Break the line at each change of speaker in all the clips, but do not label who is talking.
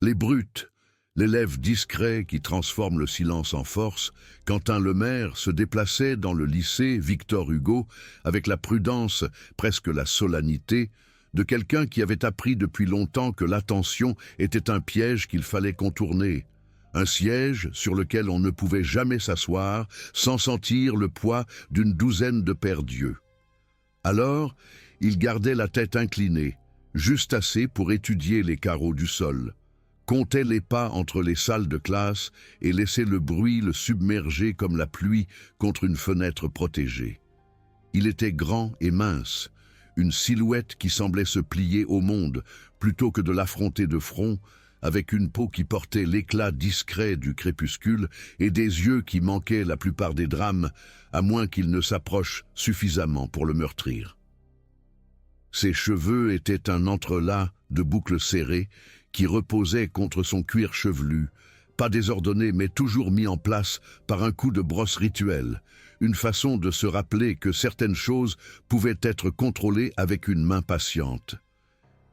Les brutes, l'élève discret qui transforme le silence en force, Quentin Lemaire se déplaçait dans le lycée Victor Hugo avec la prudence, presque la solennité, de quelqu'un qui avait appris depuis longtemps que l'attention était un piège qu'il fallait contourner, un siège sur lequel on ne pouvait jamais s'asseoir sans sentir le poids d'une douzaine de paires d'yeux. Alors, il gardait la tête inclinée, juste assez pour étudier les carreaux du sol, comptait les pas entre les salles de classe et laissait le bruit le submerger comme la pluie contre une fenêtre protégée. Il était grand et mince, une silhouette qui semblait se plier au monde plutôt que de l'affronter de front, avec une peau qui portait l'éclat discret du crépuscule et des yeux qui manquaient la plupart des drames, à moins qu'il ne s'approche suffisamment pour le meurtrir. Ses cheveux étaient un entrelac de boucles serrées qui reposaient contre son cuir chevelu, pas désordonné mais toujours mis en place par un coup de brosse rituel, une façon de se rappeler que certaines choses pouvaient être contrôlées avec une main patiente.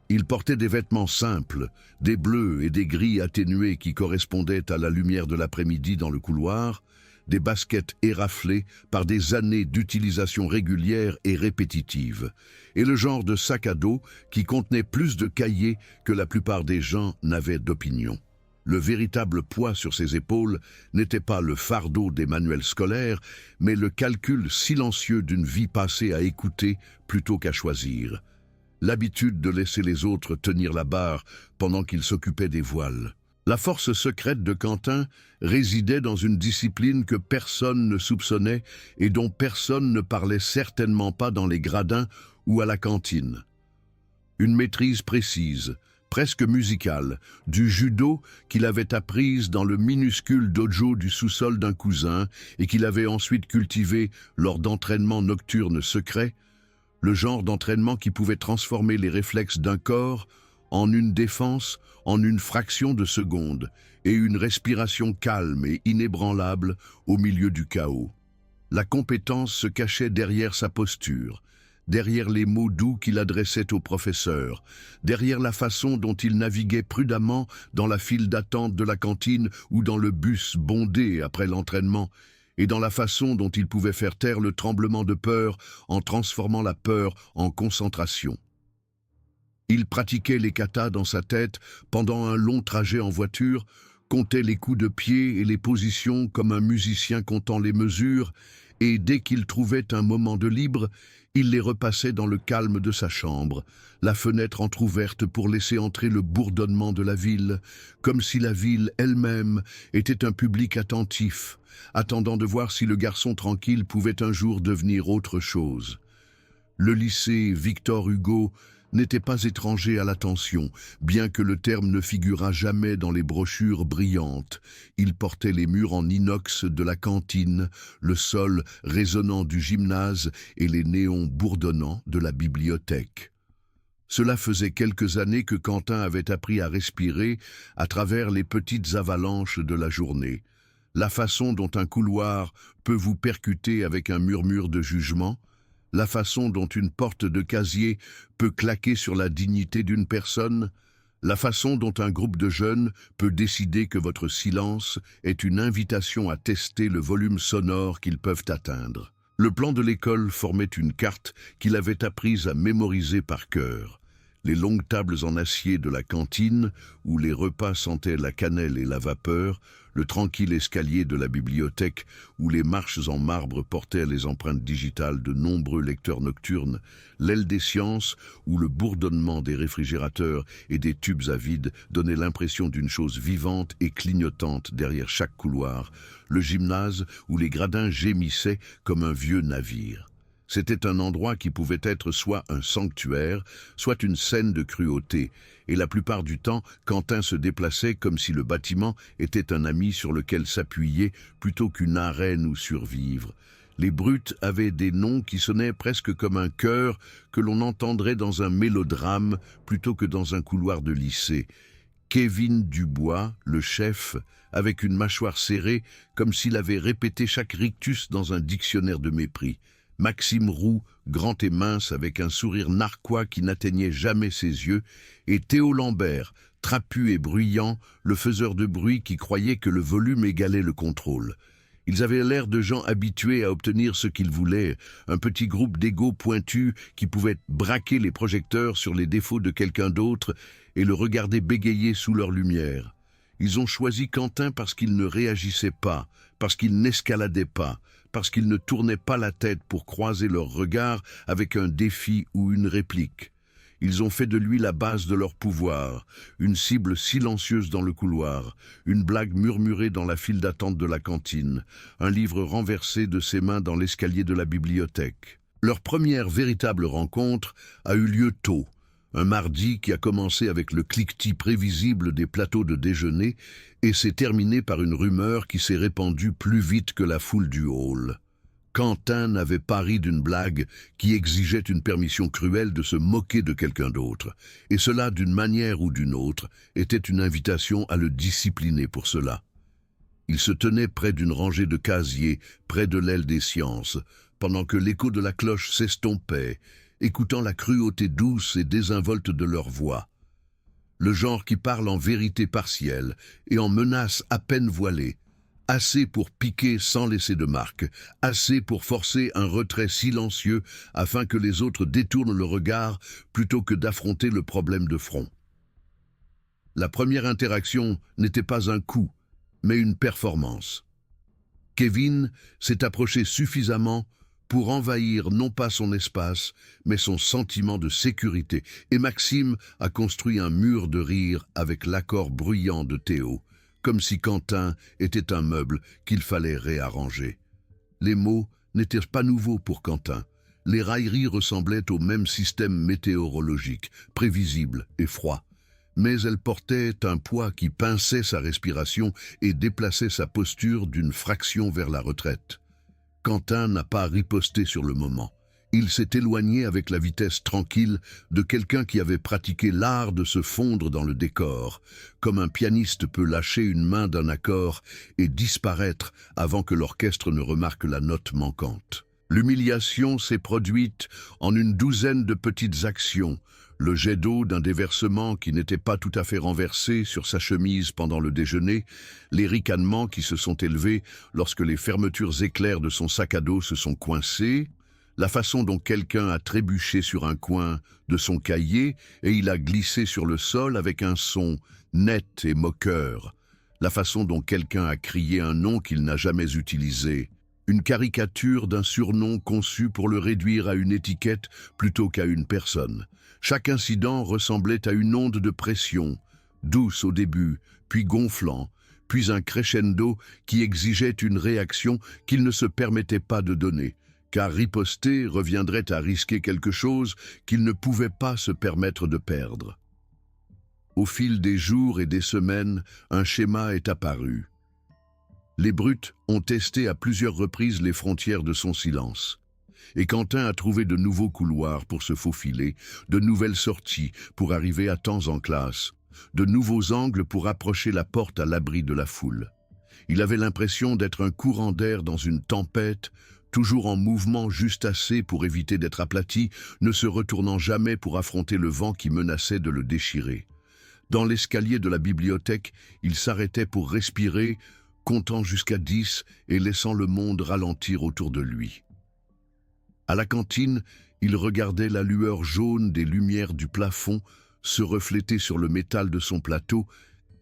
Il portait des vêtements simples, des bleus et des gris atténués qui correspondaient à la lumière de l'après-midi dans le couloir, des baskets éraflées par des années d'utilisation régulière et répétitive, et le genre de sac à dos qui contenait plus de cahiers que la plupart des gens n'avaient d'opinion. Le véritable poids sur ses épaules n'était pas le fardeau des manuels scolaires, mais le calcul silencieux d'une vie passée à écouter plutôt qu'à choisir. L'habitude de laisser les autres tenir la barre pendant qu'il s'occupait des voiles. La force secrète de Quentin résidait dans une discipline que personne ne soupçonnait et dont personne ne parlait certainement pas dans les gradins ou à la cantine. Une maîtrise précise, presque musicale, du judo qu'il avait apprise dans le minuscule dojo du sous-sol d'un cousin et qu'il avait ensuite cultivé lors d'entraînements nocturnes secrets, le genre d'entraînement qui pouvait transformer les réflexes d'un corps en une défense en une fraction de seconde et une respiration calme et inébranlable au milieu du chaos. La compétence se cachait derrière sa posture, derrière les mots doux qu'il adressait au professeur, derrière la façon dont il naviguait prudemment dans la file d'attente de la cantine ou dans le bus bondé après l'entraînement, et dans la façon dont il pouvait faire taire le tremblement de peur en transformant la peur en concentration. Il pratiquait les katas dans sa tête pendant un long trajet en voiture, comptait les coups de pied et les positions comme un musicien comptant les mesures, et dès qu'il trouvait un moment de libre, il les repassait dans le calme de sa chambre, la fenêtre entr'ouverte pour laisser entrer le bourdonnement de la ville, comme si la ville elle-même était un public attentif, attendant de voir si le garçon tranquille pouvait un jour devenir autre chose. Le lycée Victor Hugo n'était pas étranger à l'attention, bien que le terme ne figurât jamais dans les brochures brillantes. Il portait les murs en inox de la cantine, le sol résonnant du gymnase et les néons bourdonnants de la bibliothèque. Cela faisait quelques années que Quentin avait appris à respirer à travers les petites avalanches de la journée. La façon dont un couloir peut vous percuter avec un murmure de jugement, la façon dont une porte de casier peut claquer sur la dignité d'une personne, la façon dont un groupe de jeunes peut décider que votre silence est une invitation à tester le volume sonore qu'ils peuvent atteindre. Le plan de l'école formait une carte qu'il avait apprise à mémoriser par cœur. Les longues tables en acier de la cantine, où les repas sentaient la cannelle et la vapeur, le tranquille escalier de la bibliothèque, où les marches en marbre portaient les empreintes digitales de nombreux lecteurs nocturnes, l'aile des sciences, où le bourdonnement des réfrigérateurs et des tubes à vide donnait l'impression d'une chose vivante et clignotante derrière chaque couloir, le gymnase, où les gradins gémissaient comme un vieux navire. C'était un endroit qui pouvait être soit un sanctuaire, soit une scène de cruauté, et la plupart du temps, Quentin se déplaçait comme si le bâtiment était un ami sur lequel s'appuyer plutôt qu'une arène où survivre. Les brutes avaient des noms qui sonnaient presque comme un chœur que l'on entendrait dans un mélodrame plutôt que dans un couloir de lycée. Kevin Dubois, le chef, avec une mâchoire serrée comme s'il avait répété chaque rictus dans un dictionnaire de mépris. Maxime Roux, grand et mince avec un sourire narquois qui n'atteignait jamais ses yeux, et Théo Lambert, trapu et bruyant, le faiseur de bruit qui croyait que le volume égalait le contrôle. Ils avaient l'air de gens habitués à obtenir ce qu'ils voulaient, un petit groupe d'égos pointus qui pouvaient braquer les projecteurs sur les défauts de quelqu'un d'autre et le regarder bégayer sous leur lumière. Ils ont choisi Quentin parce qu'il ne réagissait pas, parce qu'il n'escaladait pas, parce qu'il ne tournait pas la tête pour croiser leur regard avec un défi ou une réplique. Ils ont fait de lui la base de leur pouvoir, une cible silencieuse dans le couloir, une blague murmurée dans la file d'attente de la cantine, un livre renversé de ses mains dans l'escalier de la bibliothèque. Leur première véritable rencontre a eu lieu tôt, un mardi qui a commencé avec le cliquetis prévisible des plateaux de déjeuner et s'est terminé par une rumeur qui s'est répandue plus vite que la foule du hall. Quentin n'avait pas ri d'une blague qui exigeait une permission cruelle de se moquer de quelqu'un d'autre, et cela, d'une manière ou d'une autre, était une invitation à le discipliner pour cela. Il se tenait près d'une rangée de casiers, près de l'aile des sciences, pendant que l'écho de la cloche s'estompait, écoutant la cruauté douce et désinvolte de leur voix. Le genre qui parle en vérité partielle et en menace à peine voilée, assez pour piquer sans laisser de marque, assez pour forcer un retrait silencieux afin que les autres détournent le regard plutôt que d'affronter le problème de front. La première interaction n'était pas un coup, mais une performance. Kevin s'est approché suffisamment pour envahir non pas son espace, mais son sentiment de sécurité, et Maxime a construit un mur de rire avec l'accord bruyant de Théo, comme si Quentin était un meuble qu'il fallait réarranger. Les mots n'étaient pas nouveaux pour Quentin. Les railleries ressemblaient au même système météorologique, prévisible et froid. Mais elles portaient un poids qui pinçait sa respiration et déplaçait sa posture d'une fraction vers la retraite. Quentin n'a pas riposté sur le moment. Il s'est éloigné avec la vitesse tranquille de quelqu'un qui avait pratiqué l'art de se fondre dans le décor, comme un pianiste peut lâcher une main d'un accord et disparaître avant que l'orchestre ne remarque la note manquante. L'humiliation s'est produite en une douzaine de petites actions, le jet d'eau d'un déversement qui n'était pas tout à fait renversé sur sa chemise pendant le déjeuner, les ricanements qui se sont élevés lorsque les fermetures éclairs de son sac à dos se sont coincées, la façon dont quelqu'un a trébuché sur un coin de son cahier et il a glissé sur le sol avec un son net et moqueur, la façon dont quelqu'un a crié un nom qu'il n'a jamais utilisé, une caricature d'un surnom conçu pour le réduire à une étiquette plutôt qu'à une personne. Chaque incident ressemblait à une onde de pression, douce au début, puis gonflant, puis un crescendo qui exigeait une réaction qu'il ne se permettait pas de donner, car riposter reviendrait à risquer quelque chose qu'il ne pouvait pas se permettre de perdre. Au fil des jours et des semaines, un schéma est apparu. Les brutes ont testé à plusieurs reprises les frontières de son silence. Et Quentin a trouvé de nouveaux couloirs pour se faufiler, de nouvelles sorties pour arriver à temps en classe, de nouveaux angles pour approcher la porte à l'abri de la foule. Il avait l'impression d'être un courant d'air dans une tempête, toujours en mouvement juste assez pour éviter d'être aplati, ne se retournant jamais pour affronter le vent qui menaçait de le déchirer. Dans l'escalier de la bibliothèque, il s'arrêtait pour respirer, comptant jusqu'à 10 et laissant le monde ralentir autour de lui. À la cantine, il regardait la lueur jaune des lumières du plafond se refléter sur le métal de son plateau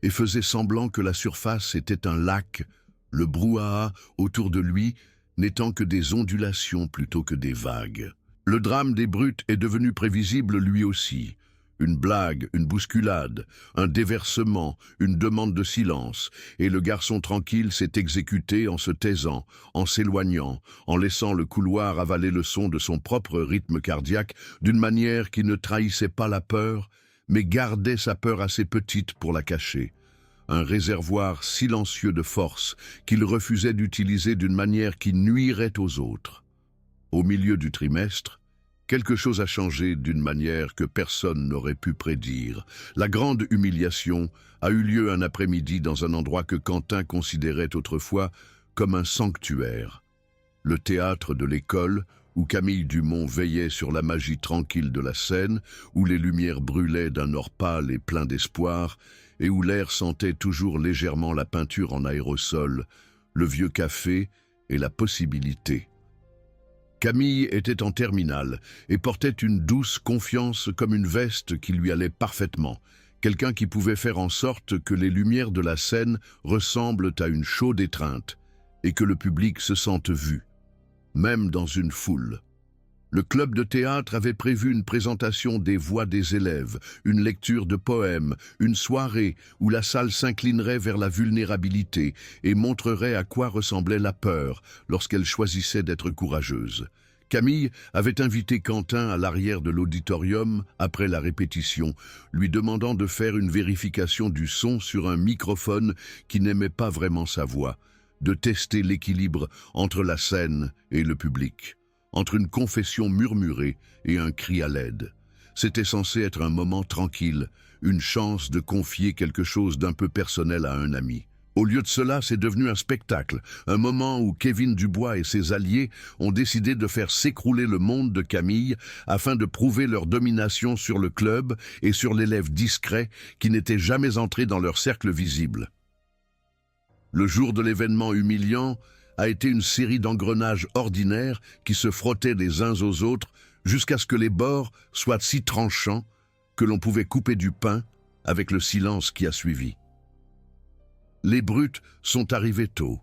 et faisait semblant que la surface était un lac, le brouhaha autour de lui n'étant que des ondulations plutôt que des vagues. Le drame des brutes est devenu prévisible lui aussi. Une blague, une bousculade, un déversement, une demande de silence, et le garçon tranquille s'est exécuté en se taisant, en s'éloignant, en laissant le couloir avaler le son de son propre rythme cardiaque d'une manière qui ne trahissait pas la peur, mais gardait sa peur assez petite pour la cacher. Un réservoir silencieux de force qu'il refusait d'utiliser d'une manière qui nuirait aux autres. Au milieu du trimestre, quelque chose a changé d'une manière que personne n'aurait pu prédire. La grande humiliation a eu lieu un après-midi dans un endroit que Quentin considérait autrefois comme un sanctuaire. Le théâtre de l'école, où Camille Dumont veillait sur la magie tranquille de la scène, où les lumières brûlaient d'un or pâle et plein d'espoir, et où l'air sentait toujours légèrement la peinture en aérosol, le vieux café et la possibilité. Camille était en terminale et portait une douce confiance comme une veste qui lui allait parfaitement, quelqu'un qui pouvait faire en sorte que les lumières de la scène ressemblent à une chaude étreinte et que le public se sente vu, même dans une foule. Le club de théâtre avait prévu une présentation des voix des élèves, une lecture de poèmes, une soirée où la salle s'inclinerait vers la vulnérabilité et montrerait à quoi ressemblait la peur lorsqu'elle choisissait d'être courageuse. Camille avait invité Quentin à l'arrière de l'auditorium après la répétition, lui demandant de faire une vérification du son sur un microphone qui n'aimait pas vraiment sa voix, de tester l'équilibre entre la scène et le public, entre une confession murmurée et un cri à l'aide. C'était censé être un moment tranquille, une chance de confier quelque chose d'un peu personnel à un ami. Au lieu de cela, c'est devenu un spectacle, un moment où Kevin Dubois et ses alliés ont décidé de faire s'écrouler le monde de Camille afin de prouver leur domination sur le club et sur l'élève discret qui n'était jamais entré dans leur cercle visible. Le jour de l'événement humiliant a été une série d'engrenages ordinaires qui se frottaient les uns aux autres jusqu'à ce que les bords soient si tranchants que l'on pouvait couper du pain avec le silence qui a suivi. Les brutes sont arrivées tôt.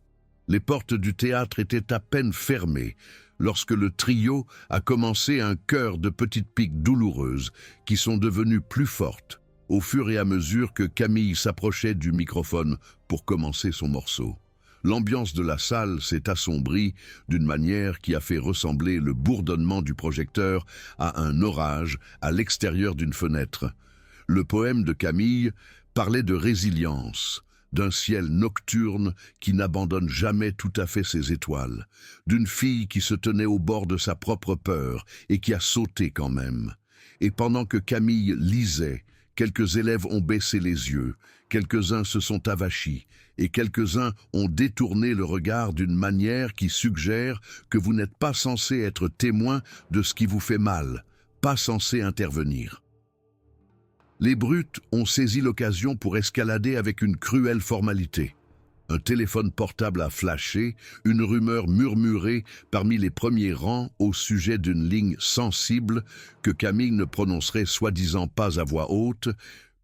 Les portes du théâtre étaient à peine fermées lorsque le trio a commencé un chœur de petites piques douloureuses qui sont devenues plus fortes au fur et à mesure que Camille s'approchait du microphone pour commencer son morceau. L'ambiance de la salle s'est assombrie d'une manière qui a fait ressembler le bourdonnement du projecteur à un orage à l'extérieur d'une fenêtre. Le poème de Camille parlait de résilience, d'un ciel nocturne qui n'abandonne jamais tout à fait ses étoiles, d'une fille qui se tenait au bord de sa propre peur et qui a sauté quand même. Et pendant que Camille lisait, quelques élèves ont baissé les yeux, quelques-uns se sont avachis, et quelques-uns ont détourné le regard d'une manière qui suggère que vous n'êtes pas censé être témoin de ce qui vous fait mal, pas censé intervenir. Les brutes ont saisi l'occasion pour escalader avec une cruelle formalité. Un téléphone portable a flashé, une rumeur murmurée parmi les premiers rangs au sujet d'une ligne sensible que Camille ne prononcerait soi-disant pas à voix haute,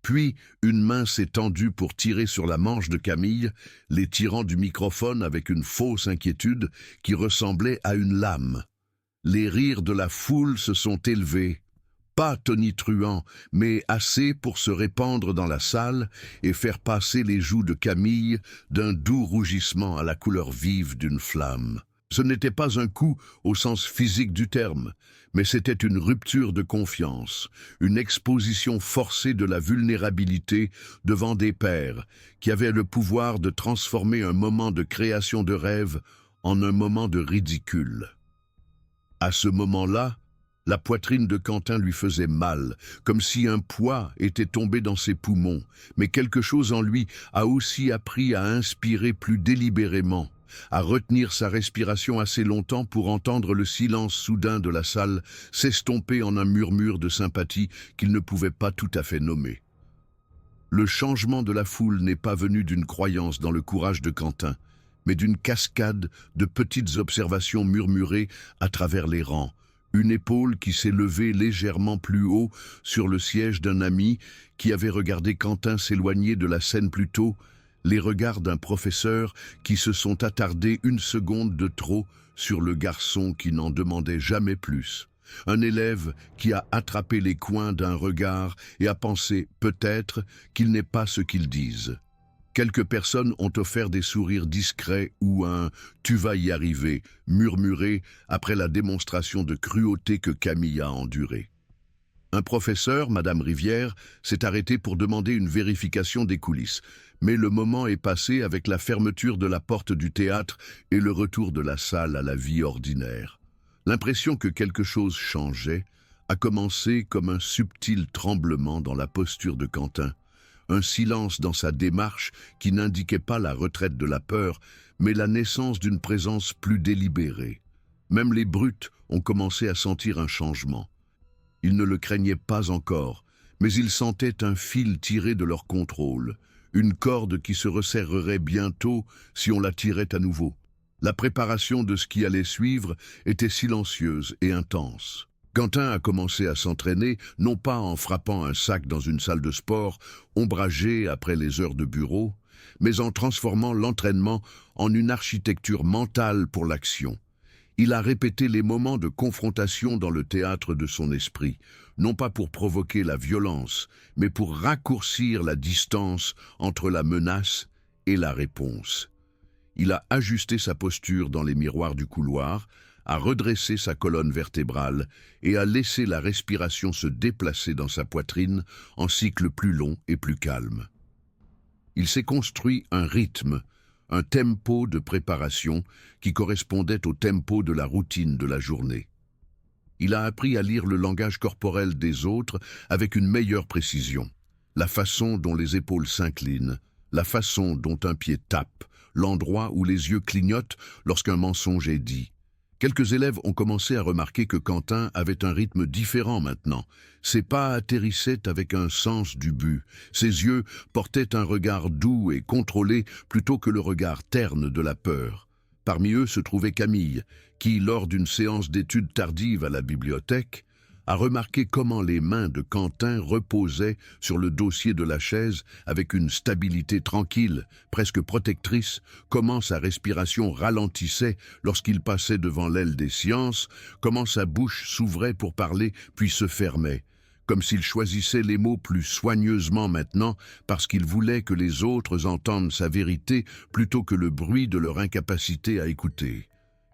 puis une main s'est tendue pour tirer sur la manche de Camille, les tirant du microphone avec une fausse inquiétude qui ressemblait à une lame. Les rires de la foule se sont élevés, pas tonitruants, mais assez pour se répandre dans la salle et faire passer les joues de Camille d'un doux rougissement à la couleur vive d'une flamme. Ce n'était pas un coup au sens physique du terme, mais c'était une rupture de confiance, une exposition forcée de la vulnérabilité devant des pairs qui avaient le pouvoir de transformer un moment de création de rêve en un moment de ridicule. À ce moment-là, la poitrine de Quentin lui faisait mal, comme si un poids était tombé dans ses poumons, mais quelque chose en lui a aussi appris à inspirer plus délibérément, à retenir sa respiration assez longtemps pour entendre le silence soudain de la salle s'estomper en un murmure de sympathie qu'il ne pouvait pas tout à fait nommer. Le changement de la foule n'est pas venu d'une croyance dans le courage de Quentin, mais d'une cascade de petites observations murmurées à travers les rangs, une épaule qui s'est levée légèrement plus haut sur le siège d'un ami qui avait regardé Quentin s'éloigner de la scène plus tôt, les regards d'un professeur qui se sont attardés une seconde de trop sur le garçon qui n'en demandait jamais plus. Un élève qui a attrapé les coins d'un regard et a pensé, peut-être, qu'il n'est pas ce qu'ils disent. Quelques personnes ont offert des sourires discrets ou un « tu vas y arriver » murmuré après la démonstration de cruauté que Camille a endurée. Un professeur, Madame Rivière, s'est arrêté pour demander une vérification des coulisses, mais le moment est passé avec la fermeture de la porte du théâtre et le retour de la salle à la vie ordinaire. L'impression que quelque chose changeait a commencé comme un subtil tremblement dans la posture de Quentin, un silence dans sa démarche qui n'indiquait pas la retraite de la peur, mais la naissance d'une présence plus délibérée. Même les brutes ont commencé à sentir un changement. Ils ne le craignaient pas encore, mais ils sentaient un fil tiré de leur contrôle, une corde qui se resserrerait bientôt si on la tirait à nouveau. La préparation de ce qui allait suivre était silencieuse et intense. Quentin a commencé à s'entraîner, non pas en frappant un sac dans une salle de sport, ombragée après les heures de bureau, mais en transformant l'entraînement en une architecture mentale pour l'action. Il a répété les moments de confrontation dans le théâtre de son esprit, non pas pour provoquer la violence, mais pour raccourcir la distance entre la menace et la réponse. Il a ajusté sa posture dans les miroirs du couloir, a redressé sa colonne vertébrale et a laissé la respiration se déplacer dans sa poitrine en cycles plus longs et plus calmes. Il s'est construit un rythme, un tempo de préparation qui correspondait au tempo de la routine de la journée. Il a appris à lire le langage corporel des autres avec une meilleure précision, la façon dont les épaules s'inclinent, la façon dont un pied tape, l'endroit où les yeux clignotent lorsqu'un mensonge est dit. Quelques élèves ont commencé à remarquer que Quentin avait un rythme différent maintenant. Ses pas atterrissaient avec un sens du but. Ses yeux portaient un regard doux et contrôlé plutôt que le regard terne de la peur. Parmi eux se trouvait Camille, qui, lors d'une séance d'études tardive à la bibliothèque, a remarqué comment les mains de Quentin reposaient sur le dossier de la chaise avec une stabilité tranquille, presque protectrice, comment sa respiration ralentissait lorsqu'il passait devant l'aile des sciences, comment sa bouche s'ouvrait pour parler puis se fermait, comme s'il choisissait les mots plus soigneusement maintenant parce qu'il voulait que les autres entendent sa vérité plutôt que le bruit de leur incapacité à écouter.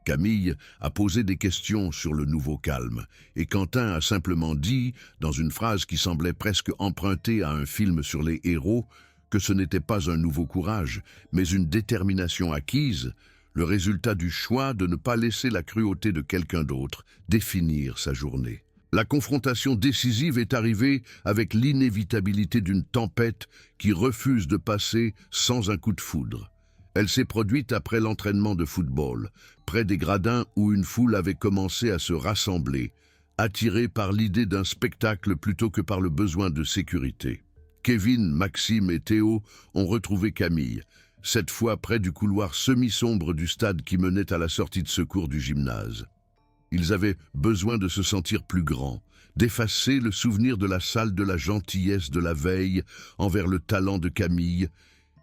Camille a posé des questions sur le nouveau calme, et Quentin a simplement dit, dans une phrase qui semblait presque empruntée à un film sur les héros, que ce n'était pas un nouveau courage, mais une détermination acquise, le résultat du choix de ne pas laisser la cruauté de quelqu'un d'autre définir sa journée. La confrontation décisive est arrivée avec l'inévitabilité d'une tempête qui refuse de passer sans un coup de foudre. Elle s'est produite après l'entraînement de football, près des gradins où une foule avait commencé à se rassembler, attirée par l'idée d'un spectacle plutôt que par le besoin de sécurité. Kevin, Maxime et Théo ont retrouvé Camille, cette fois près du couloir semi-sombre du stade qui menait à la sortie de secours du gymnase. Ils avaient besoin de se sentir plus grands, d'effacer le souvenir de la salle de la gentillesse de la veille envers le talent de Camille,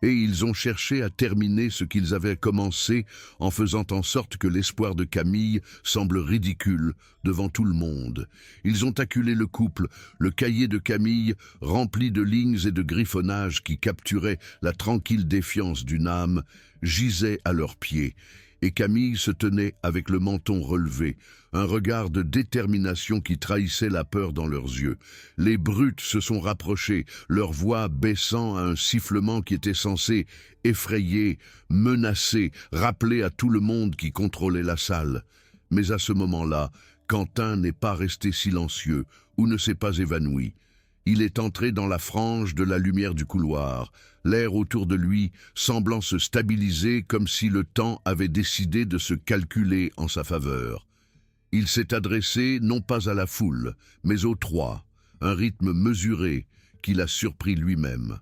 et ils ont cherché à terminer ce qu'ils avaient commencé en faisant en sorte que l'espoir de Camille semble ridicule devant tout le monde. Ils ont acculé le couple, le cahier de Camille rempli de lignes et de griffonnages qui capturaient la tranquille défiance d'une âme, gisait à leurs pieds. Et Camille se tenait avec le menton relevé, un regard de détermination qui trahissait la peur dans leurs yeux. Les brutes se sont rapprochées, leur voix baissant à un sifflement qui était censé effrayer, menacer, rappeler à tout le monde qui contrôlait la salle. Mais à ce moment-là, Quentin n'est pas resté silencieux ou ne s'est pas évanoui. Il est entré dans la frange de la lumière du couloir, l'air autour de lui semblant se stabiliser comme si le temps avait décidé de se calculer en sa faveur. Il s'est adressé non pas à la foule, mais aux trois, un rythme mesuré qui l'a surpris lui-même.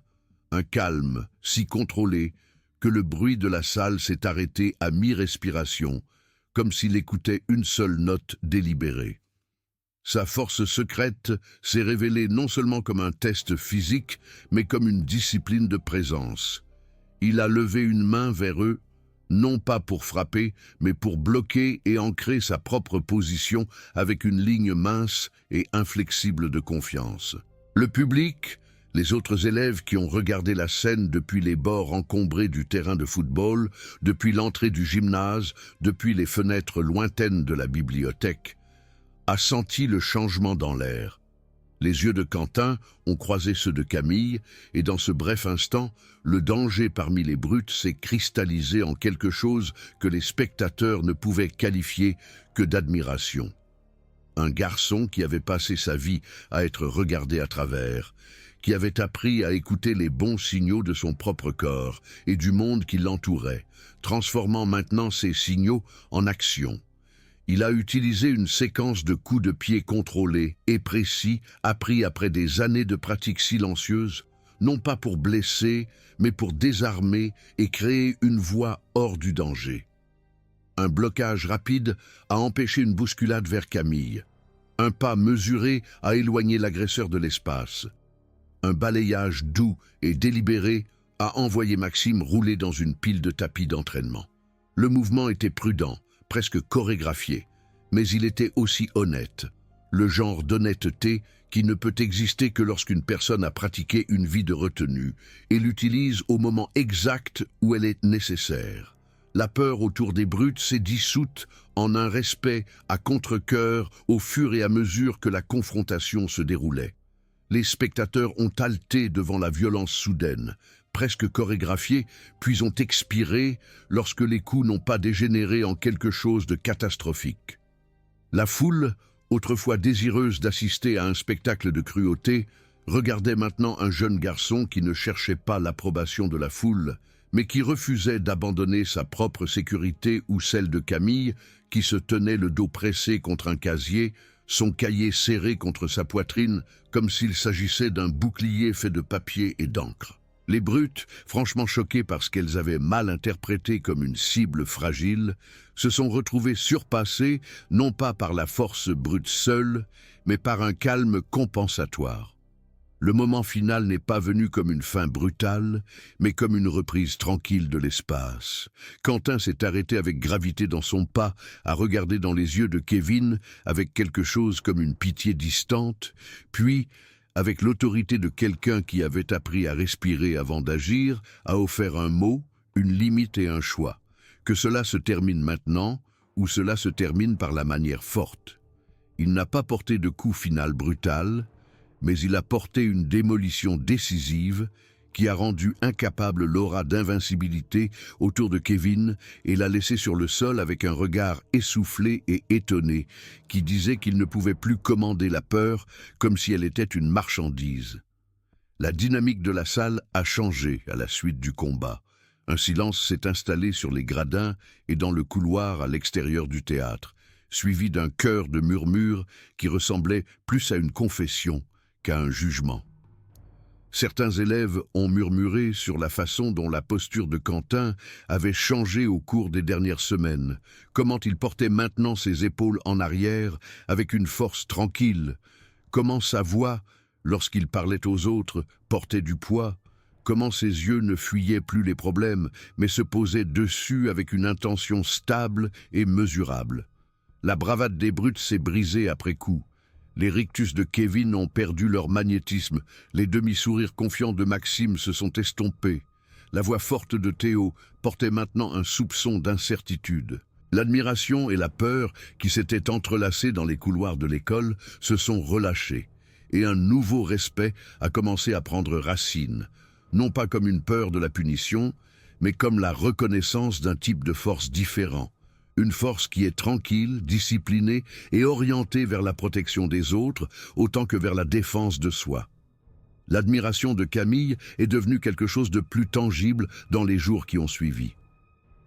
Un calme si contrôlé que le bruit de la salle s'est arrêté à mi-respiration, comme s'il écoutait une seule note délibérée. Sa force secrète s'est révélée non seulement comme un test physique, mais comme une discipline de présence. Il a levé une main vers eux, non pas pour frapper, mais pour bloquer et ancrer sa propre position avec une ligne mince et inflexible de confiance. Le public, les autres élèves qui ont regardé la scène depuis les bords encombrés du terrain de football, depuis l'entrée du gymnase, depuis les fenêtres lointaines de la bibliothèque, a senti le changement dans l'air. Les yeux de Quentin ont croisé ceux de Camille, et dans ce bref instant, le danger parmi les brutes s'est cristallisé en quelque chose que les spectateurs ne pouvaient qualifier que d'admiration. Un garçon qui avait passé sa vie à être regardé à travers, qui avait appris à écouter les bons signaux de son propre corps et du monde qui l'entourait, transformant maintenant ces signaux en action. Il a utilisé une séquence de coups de pied contrôlés et précis, appris après des années de pratique silencieuse, non pas pour blesser, mais pour désarmer et créer une voie hors du danger. Un blocage rapide a empêché une bousculade vers Camille. Un pas mesuré a éloigné l'agresseur de l'espace. Un balayage doux et délibéré a envoyé Maxime rouler dans une pile de tapis d'entraînement. Le mouvement était prudent, presque chorégraphié, mais il était aussi honnête, le genre d'honnêteté qui ne peut exister que lorsqu'une personne a pratiqué une vie de retenue et l'utilise au moment exact où elle est nécessaire. La peur autour des brutes s'est dissoute en un respect à contre-cœur au fur et à mesure que la confrontation se déroulait. Les spectateurs ont haleté devant la violence soudaine, presque chorégraphiée, puis ont expiré lorsque les coups n'ont pas dégénéré en quelque chose de catastrophique. La foule, autrefois désireuse d'assister à un spectacle de cruauté, regardait maintenant un jeune garçon qui ne cherchait pas l'approbation de la foule, mais qui refusait d'abandonner sa propre sécurité ou celle de Camille, qui se tenait le dos pressé contre un casier, son cahier serré contre sa poitrine, comme s'il s'agissait d'un bouclier fait de papier et d'encre. Les brutes, franchement choquées par ce qu'elles avaient mal interprété comme une cible fragile, se sont retrouvées surpassées, non pas par la force brute seule, mais par un calme compensatoire. Le moment final n'est pas venu comme une fin brutale, mais comme une reprise tranquille de l'espace. Quentin s'est arrêté avec gravité dans son pas, à regarder dans les yeux de Kevin avec quelque chose comme une pitié distante, puis, avec l'autorité de quelqu'un qui avait appris à respirer avant d'agir, a offert un mot, une limite et un choix. Que cela se termine maintenant, ou cela se termine par la manière forte. Il n'a pas porté de coup final brutal, mais il a porté une démolition décisive qui a rendu incapable l'aura d'invincibilité autour de Kevin et l'a laissé sur le sol avec un regard essoufflé et étonné qui disait qu'il ne pouvait plus commander la peur comme si elle était une marchandise. La dynamique de la salle a changé à la suite du combat. Un silence s'est installé sur les gradins et dans le couloir à l'extérieur du théâtre, suivi d'un chœur de murmures qui ressemblait plus à une confession qu'à un jugement. Certains élèves ont murmuré sur la façon dont la posture de Quentin avait changé au cours des dernières semaines, comment il portait maintenant ses épaules en arrière avec une force tranquille, comment sa voix, lorsqu'il parlait aux autres, portait du poids, comment ses yeux ne fuyaient plus les problèmes, mais se posaient dessus avec une intention stable et mesurable. La bravade des brutes s'est brisée après coup. Les rictus de Kevin ont perdu leur magnétisme, les demi-sourires confiants de Maxime se sont estompés. La voix forte de Théo portait maintenant un soupçon d'incertitude. L'admiration et la peur qui s'étaient entrelacées dans les couloirs de l'école se sont relâchées, et un nouveau respect a commencé à prendre racine, non pas comme une peur de la punition, mais comme la reconnaissance d'un type de force différent. Une force qui est tranquille, disciplinée et orientée vers la protection des autres autant que vers la défense de soi. L'admiration de Camille est devenue quelque chose de plus tangible dans les jours qui ont suivi.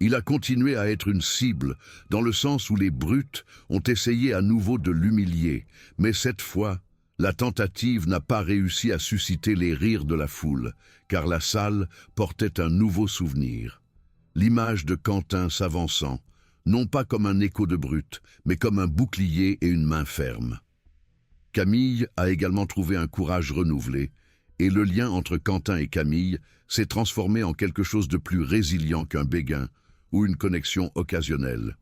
Il a continué à être une cible, dans le sens où les brutes ont essayé à nouveau de l'humilier, mais cette fois, la tentative n'a pas réussi à susciter les rires de la foule, car la salle portait un nouveau souvenir. L'image de Quentin s'avançant, non pas comme un écho de brute, mais comme un bouclier et une main ferme. Camille a également trouvé un courage renouvelé, et le lien entre Quentin et Camille s'est transformé en quelque chose de plus résilient qu'un béguin ou une connexion occasionnelle.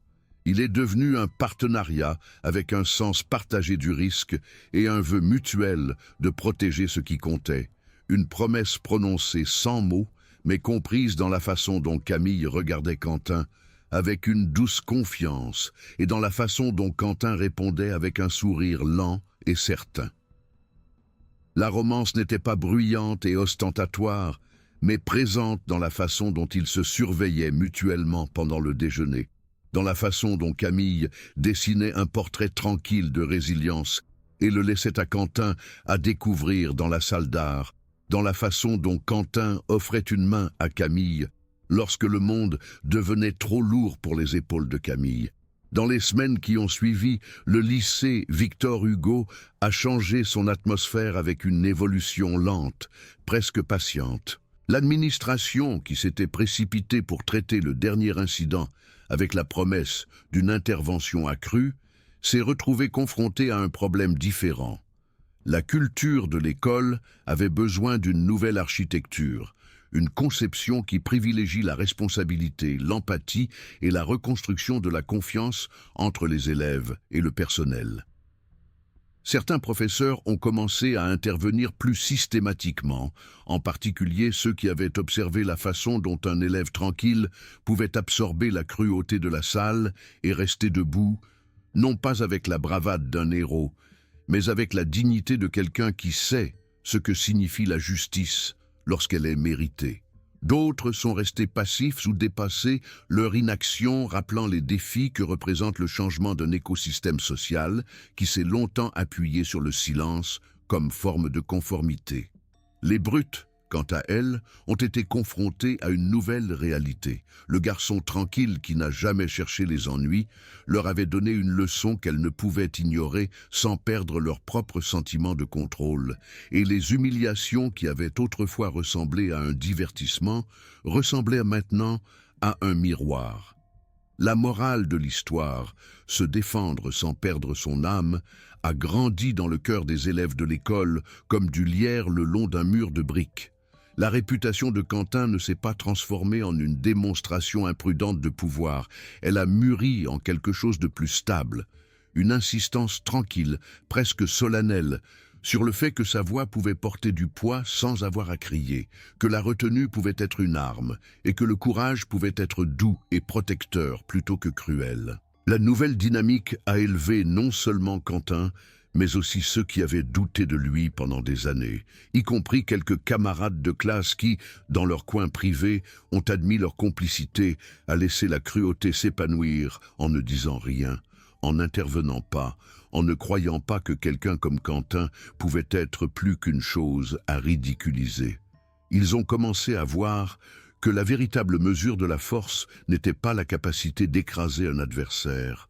Il est devenu un partenariat avec un sens partagé du risque et un vœu mutuel de protéger ce qui comptait, une promesse prononcée sans mots, mais comprise dans la façon dont Camille regardait Quentin, avec une douce confiance, et dans la façon dont Quentin répondait avec un sourire lent et certain. La romance n'était pas bruyante et ostentatoire, mais présente dans la façon dont ils se surveillaient mutuellement pendant le déjeuner, dans la façon dont Camille dessinait un portrait tranquille de résilience et le laissait à Quentin à découvrir dans la salle d'art, dans la façon dont Quentin offrait une main à Camille, lorsque le monde devenait trop lourd pour les épaules de Camille, Dans les semaines qui ont suivi, le lycée Victor Hugo a changé son atmosphère avec une évolution lente, presque patiente. L'administration, qui s'était précipitée pour traiter le dernier incident avec la promesse d'une intervention accrue, s'est retrouvée confrontée à un problème différent. La culture de l'école avait besoin d'une nouvelle architecture, une conception qui privilégie la responsabilité, l'empathie et la reconstruction de la confiance entre les élèves et le personnel. Certains professeurs ont commencé à intervenir plus systématiquement, en particulier ceux qui avaient observé la façon dont un élève tranquille pouvait absorber la cruauté de la salle et rester debout, non pas avec la bravade d'un héros, mais avec la dignité de quelqu'un qui sait ce que signifie la justice lorsqu'elle est méritée. D'autres sont restés passifs ou dépassés, leur inaction rappelant les défis que représente le changement d'un écosystème social qui s'est longtemps appuyé sur le silence comme forme de conformité. Les brutes, quant à elles, ont été confrontées à une nouvelle réalité. Le garçon tranquille qui n'a jamais cherché les ennuis leur avait donné une leçon qu'elles ne pouvaient ignorer sans perdre leur propre sentiment de contrôle, et les humiliations qui avaient autrefois ressemblé à un divertissement ressemblaient maintenant à un miroir. La morale de l'histoire, se défendre sans perdre son âme, a grandi dans le cœur des élèves de l'école comme du lierre le long d'un mur de briques. La réputation de Quentin ne s'est pas transformée en une démonstration imprudente de pouvoir. Elle a mûri en quelque chose de plus stable, une insistance tranquille, presque solennelle, sur le fait que sa voix pouvait porter du poids sans avoir à crier, que la retenue pouvait être une arme, et que le courage pouvait être doux et protecteur plutôt que cruel. La nouvelle dynamique a élevé non seulement Quentin, mais aussi ceux qui avaient douté de lui pendant des années, y compris quelques camarades de classe qui, dans leur coin privé, ont admis leur complicité à laisser la cruauté s'épanouir en ne disant rien, en n'intervenant pas, en ne croyant pas que quelqu'un comme Quentin pouvait être plus qu'une chose à ridiculiser. Ils ont commencé à voir que la véritable mesure de la force n'était pas la capacité d'écraser un adversaire,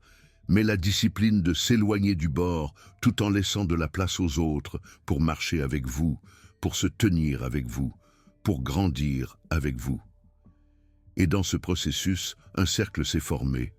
mais la discipline de s'éloigner du bord tout en laissant de la place aux autres pour marcher avec vous, pour se tenir avec vous, pour grandir avec vous. Et dans ce processus, un cercle s'est formé.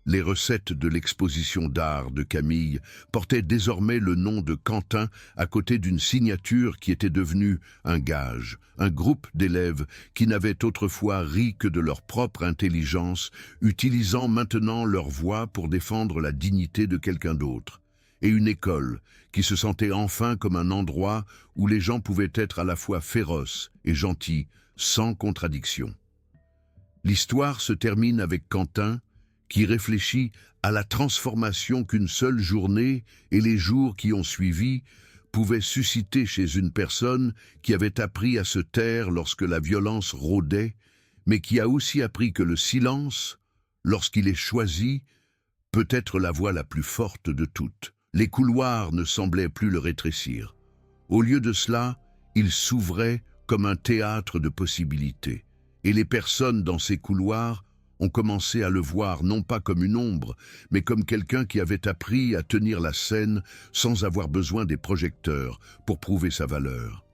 Les recettes de l'exposition d'art de Camille portaient désormais le nom de Quentin à côté d'une signature qui était devenue un gage, un groupe d'élèves qui n'avaient autrefois ri que de leur propre intelligence, utilisant maintenant leur voix pour défendre la dignité de quelqu'un d'autre, et une école qui se sentait enfin comme un endroit où les gens pouvaient être à la fois féroces et gentils, sans contradiction. L'histoire se termine avec Quentin, qui réfléchit à la transformation qu'une seule journée et les jours qui ont suivi pouvaient susciter chez une personne qui avait appris à se taire lorsque la violence rôdait, mais qui a aussi appris que le silence, lorsqu'il est choisi, peut être la voie la plus forte de toutes. Les couloirs ne semblaient plus le rétrécir. Au lieu de cela, ils s'ouvraient comme un théâtre de possibilités, et les personnes dans ces couloirs ont commencé à le voir non pas comme une ombre, mais comme quelqu'un qui avait appris à tenir la scène sans avoir besoin des projecteurs pour prouver sa valeur.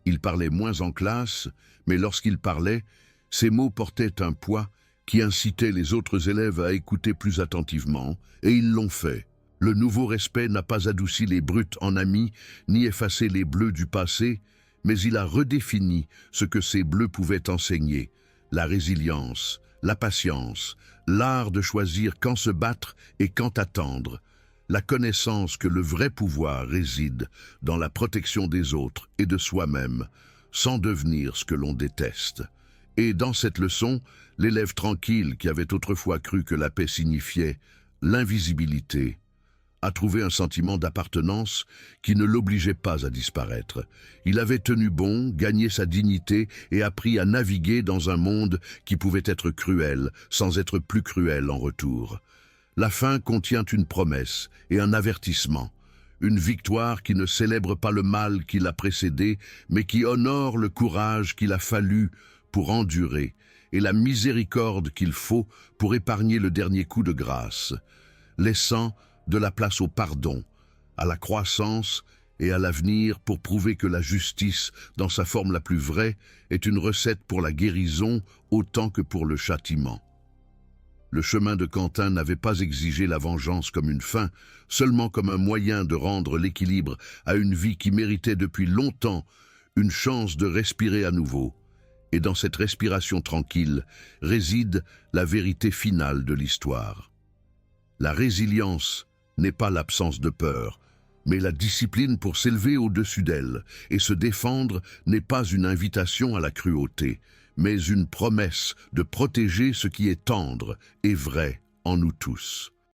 Il parlait moins en classe, mais lorsqu'il parlait, ses mots portaient un poids qui incitait les autres élèves à écouter plus attentivement, et ils l'ont fait. Le nouveau respect n'a pas adouci les brutes en amis, ni effacé les bleus du passé, mais il a redéfini ce que ces bleus pouvaient enseigner, la résilience, la patience, l'art de choisir quand se battre et quand attendre, la connaissance que le vrai pouvoir réside dans la protection des autres et de soi-même, sans devenir ce que l'on déteste. Et dans cette leçon, l'élève tranquille qui avait autrefois cru que la paix signifiait l'invisibilité, a trouvé un sentiment d'appartenance qui ne l'obligeait pas à disparaître. Il avait tenu bon, gagné sa dignité et appris à naviguer dans un monde qui pouvait être cruel, sans être plus cruel en retour. La fin contient une promesse et un avertissement, une victoire qui ne célèbre pas le mal qui l'a précédé, mais qui honore le courage qu'il a fallu pour endurer et la miséricorde qu'il faut pour épargner le dernier coup de grâce, laissant de la place au pardon, à la croissance et à l'avenir pour prouver que la justice, dans sa forme la plus vraie, est une recette pour la guérison autant que pour le châtiment. Le chemin de Quentin n'avait pas exigé la vengeance comme une fin, seulement comme un moyen de rendre l'équilibre à une vie qui méritait depuis longtemps une chance de respirer à nouveau. Et dans cette respiration tranquille réside la vérité finale de l'histoire. La résilience n'est pas l'absence de peur, mais la discipline pour s'élever au-dessus d'elle, et se défendre n'est pas une invitation à la cruauté, mais une promesse de protéger ce qui est tendre et vrai en nous tous.